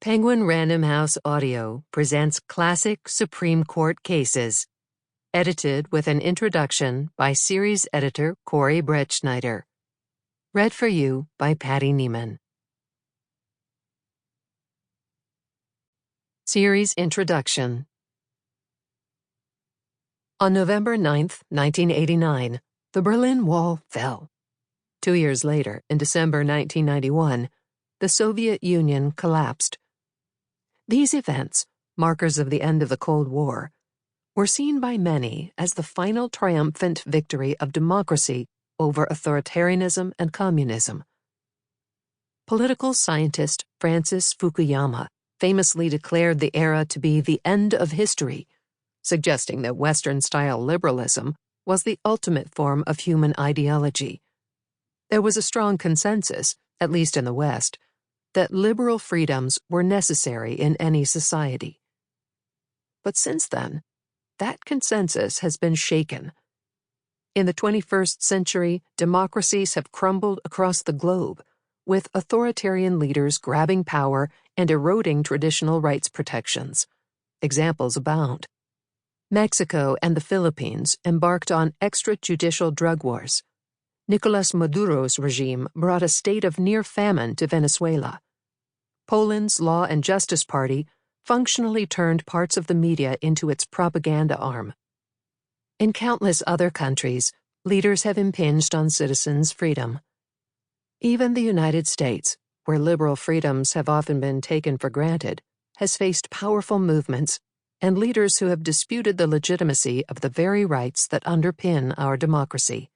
Penguin Random House Audio presents Classic Supreme Court Cases, edited with an introduction by series editor Corey Brettschneider. Read for you by Patty Nieman. Series Introduction. On November 9, 1989, the Berlin Wall fell. 2 years later, in December 1991, the Soviet Union collapsed. These events, markers of the end of the Cold War, were seen by many as the final triumphant victory of democracy over authoritarianism and communism. Political scientist Francis Fukuyama famously declared the era to be the end of history, suggesting that Western-style liberalism was the ultimate form of human ideology. There was a strong consensus, at least in the West, that liberal freedoms were necessary in any society. But since then, that consensus has been shaken. In the 21st century, democracies have crumbled across the globe, with authoritarian leaders grabbing power and eroding traditional rights protections. Examples abound. Mexico and the Philippines embarked on extrajudicial drug wars. Nicolas Maduro's regime brought a state of near famine to Venezuela. Poland's Law and Justice Party functionally turned parts of the media into its propaganda arm. In countless other countries, leaders have impinged on citizens' freedom. Even the United States, where liberal freedoms have often been taken for granted, has faced powerful movements and leaders who have disputed the legitimacy of the very rights that underpin our democracy.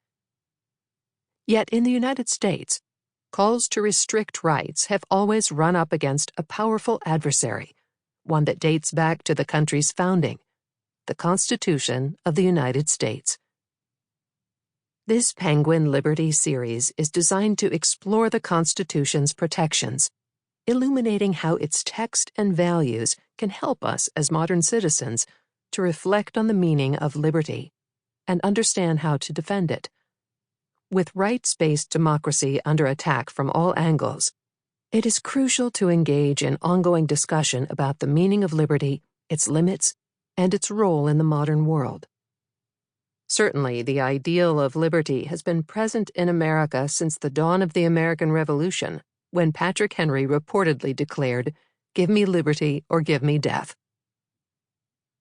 Yet in the United States, calls to restrict rights have always run up against a powerful adversary, one that dates back to the country's founding, the Constitution of the United States. This Penguin Liberty series is designed to explore the Constitution's protections, illuminating how its text and values can help us as modern citizens to reflect on the meaning of liberty and understand how to defend it. With rights-based democracy under attack from all angles, it is crucial to engage in ongoing discussion about the meaning of liberty, its limits, and its role in the modern world. Certainly, the ideal of liberty has been present in America since the dawn of the American Revolution, when Patrick Henry reportedly declared, "Give me liberty or give me death."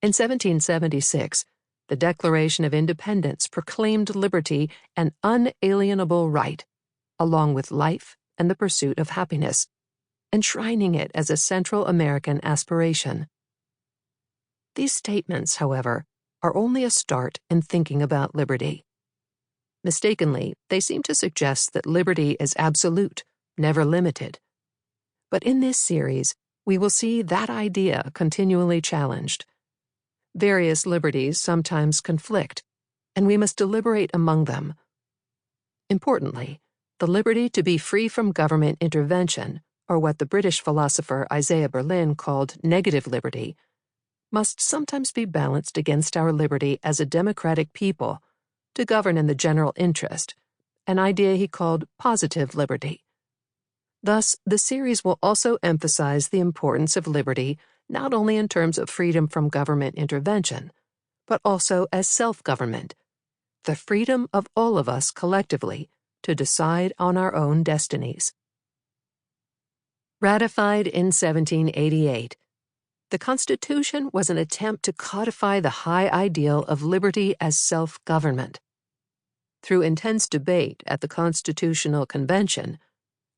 In 1776, the Declaration of Independence proclaimed liberty an unalienable right, along with life and the pursuit of happiness, enshrining it as a Central American aspiration. These statements, however, are only a start in thinking about liberty. Mistakenly, they seem to suggest that liberty is absolute, never limited. But in this series, we will see that idea continually challenged. Various liberties sometimes conflict, and we must deliberate among them. Importantly, the liberty to be free from government intervention, or what the British philosopher Isaiah Berlin called negative liberty, must sometimes be balanced against our liberty as a democratic people to govern in the general interest, an idea he called positive liberty. Thus, the series will also emphasize the importance of liberty not only in terms of freedom from government intervention, but also as self-government, the freedom of all of us collectively to decide on our own destinies. Ratified in 1788, the Constitution was an attempt to codify the high ideal of liberty as self-government. Through intense debate at the Constitutional Convention,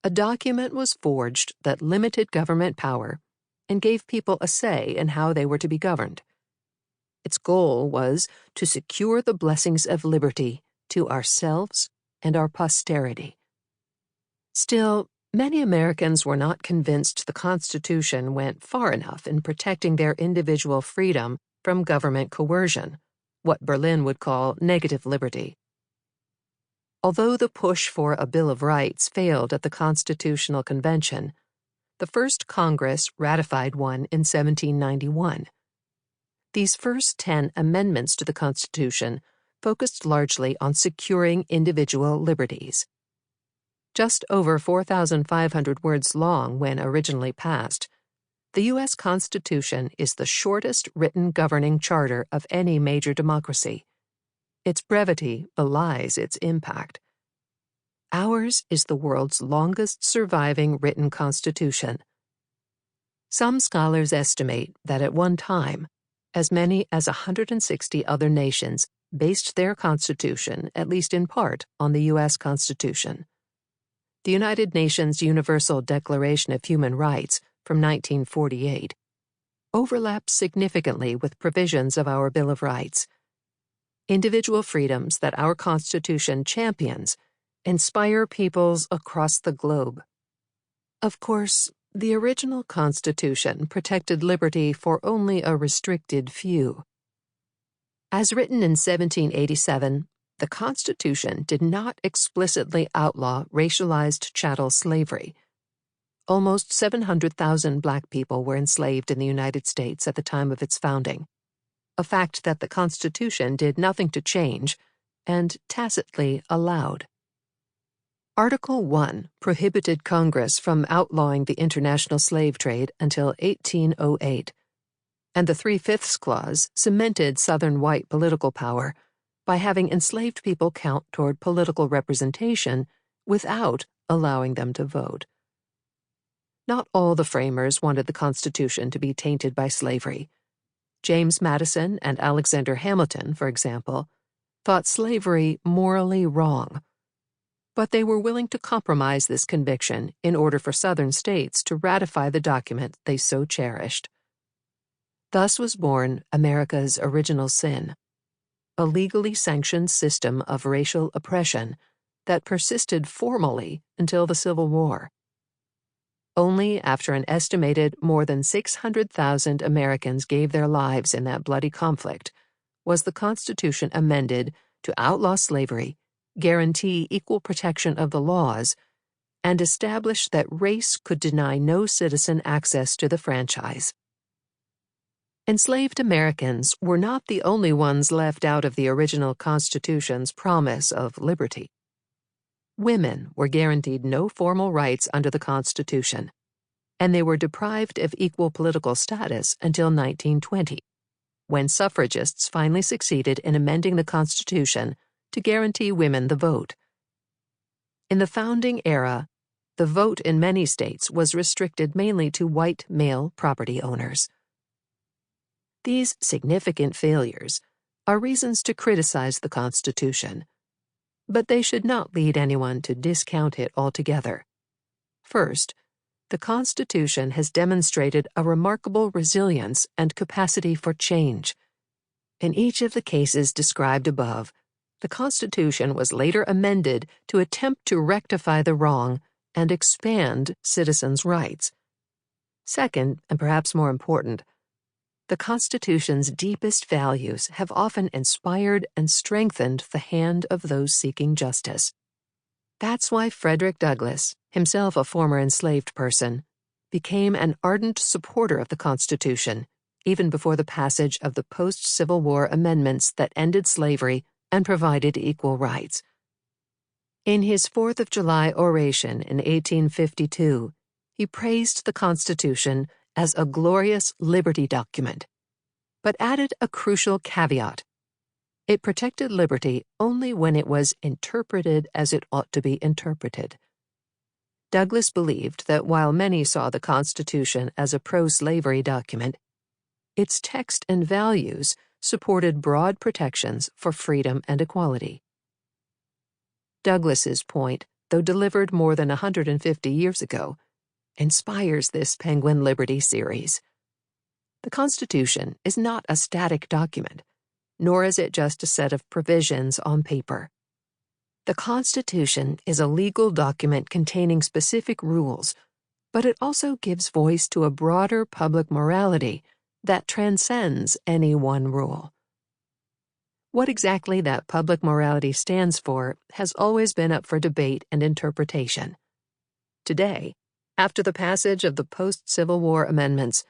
a document was forged that limited government power and gave people a say in how they were to be governed. Its goal was to secure the blessings of liberty to ourselves and our posterity. Still, many Americans were not convinced the Constitution went far enough in protecting their individual freedom from government coercion, what Berlin would call negative liberty. Although the push for a Bill of Rights failed at the Constitutional Convention, the first Congress ratified one in 1791. These first 10 amendments to the Constitution focused largely on securing individual liberties. Just over 4,500 words long when originally passed, The U.S. Constitution is the shortest written governing charter of any major democracy. Its brevity belies its impact. Ours is the world's longest surviving written constitution. Some scholars estimate that at one time, as many as 160 other nations based their constitution, at least in part, on the U.S. Constitution. The United Nations Universal Declaration of Human Rights from 1948 overlaps significantly with provisions of our Bill of Rights. Individual freedoms that our Constitution champions inspire peoples across the globe. Of course, the original Constitution protected liberty for only a restricted few. As written in 1787, the Constitution did not explicitly outlaw racialized chattel slavery. Almost 700,000 black people were enslaved in the United States at the time of its founding, a fact that the Constitution did nothing to change and tacitly allowed. Article 1 prohibited Congress from outlawing the international slave trade until 1808, and the 3/5 Clause cemented Southern white political power by having enslaved people count toward political representation without allowing them to vote. Not all the framers wanted the Constitution to be tainted by slavery. James Madison and Alexander Hamilton, for example, thought slavery morally wrong, but they were willing to compromise this conviction in order for Southern states to ratify the document they so cherished. Thus was born America's original sin, a legally sanctioned system of racial oppression that persisted formally until the Civil War. Only after an estimated more than 600,000 Americans gave their lives in that bloody conflict was the Constitution amended to outlaw slavery, guarantee equal protection of the laws, and establish that race could deny no citizen access to the franchise. Enslaved Americans were not the only ones left out of the original Constitution's promise of liberty. Women were guaranteed no formal rights under the Constitution, and they were deprived of equal political status until 1920, when suffragists finally succeeded in amending the Constitution to guarantee women the vote. In the founding era, the vote in many states was restricted mainly to white male property owners. These significant failures are reasons to criticize the Constitution, but they should not lead anyone to discount it altogether. First, the Constitution has demonstrated a remarkable resilience and capacity for change. In each of the cases described above, the Constitution was later amended to attempt to rectify the wrong and expand citizens' rights. Second, and perhaps more important, the Constitution's deepest values have often inspired and strengthened the hand of those seeking justice. That's why Frederick Douglass, himself a former enslaved person, became an ardent supporter of the Constitution, even before the passage of the post-Civil War amendments that ended slavery and provided equal rights. In his 4th of July oration in 1852, he praised the Constitution as a glorious liberty document, but added a crucial caveat. It protected liberty only when it was interpreted as it ought to be interpreted. Douglass believed that while many saw the Constitution as a pro-slavery document, its text and values supported broad protections for freedom and equality. Douglass's point, though delivered more than 150 years ago, inspires this Penguin Liberty series. The Constitution is not a static document, nor is it just a set of provisions on paper. The Constitution is a legal document containing specific rules, but it also gives voice to a broader public morality that transcends any one rule. What exactly that public morality stands for has always been up for debate and interpretation. Today, after the passage of the post-Civil War amendments,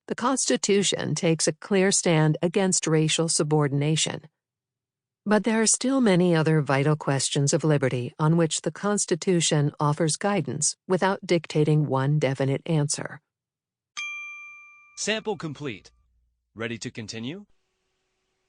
the Constitution takes a clear stand against racial subordination. But there are still many other vital questions of liberty on which the Constitution offers guidance without dictating one definite answer. Sample complete. Ready to continue?